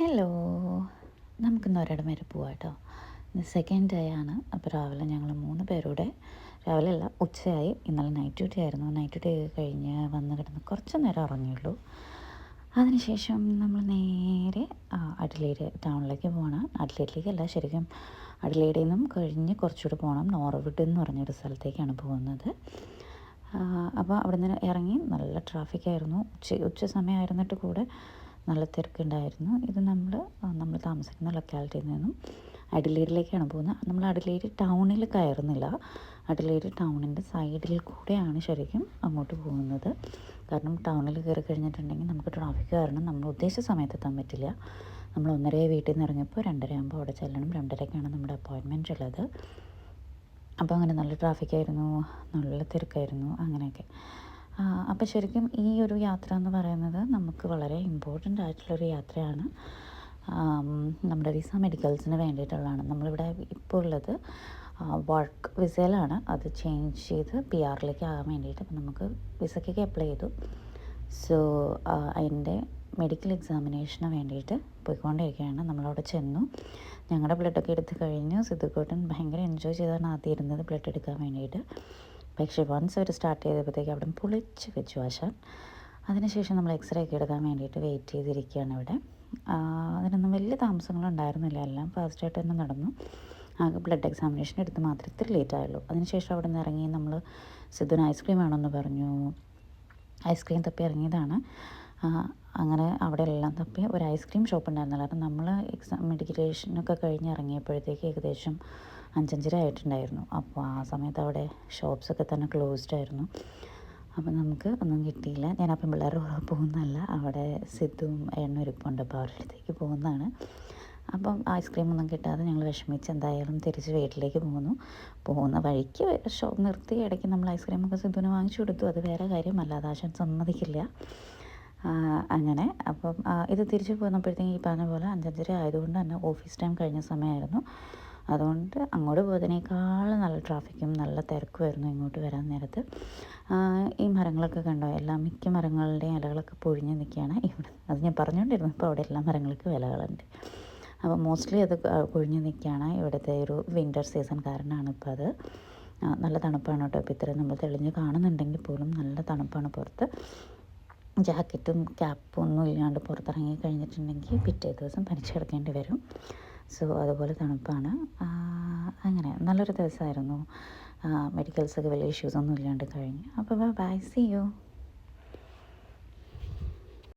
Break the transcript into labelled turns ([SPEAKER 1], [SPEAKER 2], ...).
[SPEAKER 1] Hello. നമുക്കിന്ന് ഒരിടം വരെ പോവാം കേട്ടോ. ഇന്ന് സെക്കൻഡ് ഡേ ആണ്. അപ്പോൾ രാവിലെ ഞങ്ങൾ 3 പേരൂടെ, രാവിലെ അല്ല ഉച്ചയായി. ഇന്നലെ നൈറ്റ് ഡ്യൂട്ടി ആയിരുന്നു. നൈറ്റ് ഡ്യൂട്ടി കഴിഞ്ഞ് വന്ന് കിടന്ന് കുറച്ച് നേരം ഉറങ്ങിയുള്ളൂ. അതിനുശേഷം നമ്മൾ നേരെ അഡ്ലേഡ് ടൗണിലേക്ക് പോകണം. അഡ്ലേഡിലേക്കല്ല, ശരിക്കും അഡ്ലേഡിൽ നിന്നും കഴിഞ്ഞ് കുറച്ചുകൂടി പോകണം. നോർവുഡ് എന്ന് പറഞ്ഞൊരു സ്ഥലത്തേക്കാണ് പോകുന്നത്. അപ്പോൾ അവിടെ നിന്ന് ഇറങ്ങി നല്ല ട്രാഫിക്കായിരുന്നു. ഉച്ച സമയമായിരുന്നിട്ട് കൂടെ നല്ല തിരക്കുണ്ടായിരുന്നു. ഇത് നമ്മൾ താമസിക്കുന്ന ലൊക്കാലിറ്റിയിൽ നിന്നും അഡിലേഡിലേക്കാണ് പോകുന്നത്. നമ്മൾ അഡിലേഡ് ടൗണിൽ കയറുന്നില്ല. അഡിലേഡ് ടൗണിൻ്റെ സൈഡിൽ കൂടെയാണ് ശരിക്കും അങ്ങോട്ട് പോകുന്നത്. കാരണം ടൗണിൽ കയറി കഴിഞ്ഞിട്ടുണ്ടെങ്കിൽ നമുക്ക് ട്രാഫിക് കാരണം നമ്മൾ ഉദ്ദേശിച്ച സമയത്ത് എത്താൻ പറ്റില്ല. നമ്മൾ 1:30 വീട്ടിൽ നിന്ന് ഇറങ്ങിയപ്പോൾ 2:30 ആകുമ്പോൾ അവിടെ ചെല്ലണം. 2:30ക്കാണ് നമ്മുടെ അപ്പോയിൻമെൻറ്റ് ഉള്ളത്. അപ്പോൾ അങ്ങനെ നല്ല ട്രാഫിക്കായിരുന്നു, നല്ല തിരക്കായിരുന്നു, അങ്ങനെയൊക്കെ. അപ്പോൾ ശരിക്കും ഈ ഒരു യാത്ര എന്ന് പറയുന്നത് നമുക്ക് വളരെ ഇമ്പോർട്ടൻ്റ് ആയിട്ടുള്ളൊരു യാത്രയാണ്. നമ്മുടെ വിസ മെഡിക്കൽസിന് വേണ്ടിയിട്ടുള്ളതാണ്. നമ്മളിവിടെ ഇപ്പോൾ ഉള്ളത് വർക്ക് വിസയിലാണ്. അത് ചേഞ്ച് ചെയ്ത് PR-ലേക്ക് ആകാൻ വേണ്ടിയിട്ട് അപ്പോൾ നമുക്ക് വിസയ്ക്കൊക്കെ അപ്ലൈ ചെയ്തു. സോ അതിൻ്റെ മെഡിക്കൽ എക്സാമിനേഷന് വേണ്ടിയിട്ട് പോയിക്കൊണ്ടിരിക്കുകയാണ്. നമ്മളവിടെ ചെന്നു, ഞങ്ങളുടെ ബ്ലഡൊക്കെ എടുത്ത് കഴിഞ്ഞു. സിദ്ധുക്കോട്ടൻ ഭയങ്കര എൻജോയ് ചെയ്താണ് ആദ്യം ഇരുന്നത് ബ്ലഡ് എടുക്കാൻ വേണ്ടിയിട്ട്. പക്ഷേ വൺസ് അവർ സ്റ്റാർട്ട് ചെയ്തപ്പോഴത്തേക്ക് അവിടെ പൊളിച്ച് വെച്ചു ആശാൻ. അതിനുശേഷം നമ്മൾ എക്സ്റേ ഒക്കെ എടുക്കാൻ വേണ്ടിയിട്ട് വെയിറ്റ് ചെയ്തിരിക്കുകയാണ് ഇവിടെ. അതിനൊന്നും വലിയ താമസങ്ങളുണ്ടായിരുന്നില്ല, എല്ലാം ഫാസ്റ്റായിട്ട് തന്നെ നടന്നു. ആകെ ബ്ലഡ് എക്സാമിനേഷൻ എടുത്ത് മാത്രമേ ഇത്തിരി ലേറ്റ് ആയുള്ളൂ. അതിനുശേഷം അവിടെ നിന്ന് ഇറങ്ങി നമ്മൾ സിദ്ധുവിന് ഐസ്ക്രീം വേണമെന്ന് പറഞ്ഞു. ഐസ്ക്രീം തപ്പി ഇറങ്ങിയതാണ്. അങ്ങനെ അവിടെ എല്ലാം തപ്പി ഒരു ഐസ്ക്രീം ഷോപ്പ് ഉണ്ടായിരുന്നില്ല. കാരണം നമ്മൾ മെഡിക്കേഷനൊക്കെ കഴിഞ്ഞ് ഇറങ്ങിയപ്പോഴത്തേക്ക് ഏകദേശം 5:30 ആയിട്ടുണ്ടായിരുന്നു. അപ്പോൾ ആ സമയത്ത് അവിടെ ഷോപ്സൊക്കെ തന്നെ ക്ലോസ്ഡ് ആയിരുന്നു. അപ്പോൾ നമുക്ക് ഒന്നും കിട്ടിയില്ല. ഞാൻ അപ്പം പിള്ളേരുടെ പോകുന്നതല്ല, അവിടെ സിദ്ധുവും എണ്ണൊരുപ്പുണ്ട്, അപ്പോൾ അവരുടെ അടുത്തേക്ക് പോകുന്നതാണ്. അപ്പം ഐസ്ക്രീമൊന്നും കിട്ടാതെ ഞങ്ങൾ വിഷമിച്ച് എന്തായാലും തിരിച്ച് വീട്ടിലേക്ക് പോകുന്ന വഴിക്ക് ഷോപ്പ് നിർത്തി ഇടയ്ക്ക് നമ്മൾ ഐസ്ക്രീമൊക്കെ സിദ്ധുവിന് വാങ്ങിച്ചു കൊടുത്തു. അത് വേറെ കാര്യമല്ല, അത് ആശാൻ സമ്മതിക്കില്ല. അങ്ങനെ അപ്പം ഇത് തിരിച്ച് പോന്നപ്പോഴത്തേക്കും ഈ പറഞ്ഞ പോലെ 5:30 ആയതുകൊണ്ട് തന്നെ ഓഫീസ് ടൈം കഴിഞ്ഞ സമയമായിരുന്നു. അതുകൊണ്ട് അങ്ങോട്ട് പോയതിനേക്കാൾ നല്ല ട്രാഫിക്കും നല്ല തിരക്കുമായിരുന്നു ഇങ്ങോട്ട് വരാൻ നേരത്ത്. ഈ മരങ്ങളൊക്കെ കണ്ടോ, മിക്ക മരങ്ങളുടെയും ഇലകളൊക്കെ പൊഴിഞ്ഞ് നിൽക്കുകയാണ് ഇവിടെ. അത് ഞാൻ പറഞ്ഞുകൊണ്ടിരുന്നു. ഇപ്പോൾ അവിടെ എല്ലാ മരങ്ങൾക്കും ഇലകളുണ്ട്. അപ്പോൾ മോസ്റ്റ്ലി അത് കൊഴിഞ്ഞ് നിൽക്കുകയാണ്. ഇവിടുത്തെ ഒരു വിൻ്റർ സീസൺ കാരണമാണ് ഇപ്പോൾ അത്. നല്ല തണുപ്പാണ് കേട്ടോ. ഇപ്പോൾ ഇത്രയും നമ്മൾ തെളിഞ്ഞ് കാണുന്നുണ്ടെങ്കിൽ പോലും നല്ല തണുപ്പാണ് പുറത്ത്. ജാക്കറ്റും ക്യാപ്പും ഒന്നും ഇല്ലാണ്ട് പുറത്തിറങ്ങി കഴിഞ്ഞിട്ടുണ്ടെങ്കിൽ പിറ്റേ ദിവസം പനിച്ച് കിടക്കേണ്ടി വരും. സോ അതുപോലെ തണുപ്പാണ്. അങ്ങനെ നല്ലൊരു ദിവസമായിരുന്നു. മെഡിക്കൽസൊക്കെ വലിയ ഇഷ്യൂസൊന്നും ഇല്ലാണ്ട് കഴിഞ്ഞു. അപ്പോൾ ബൈ, സീ യു.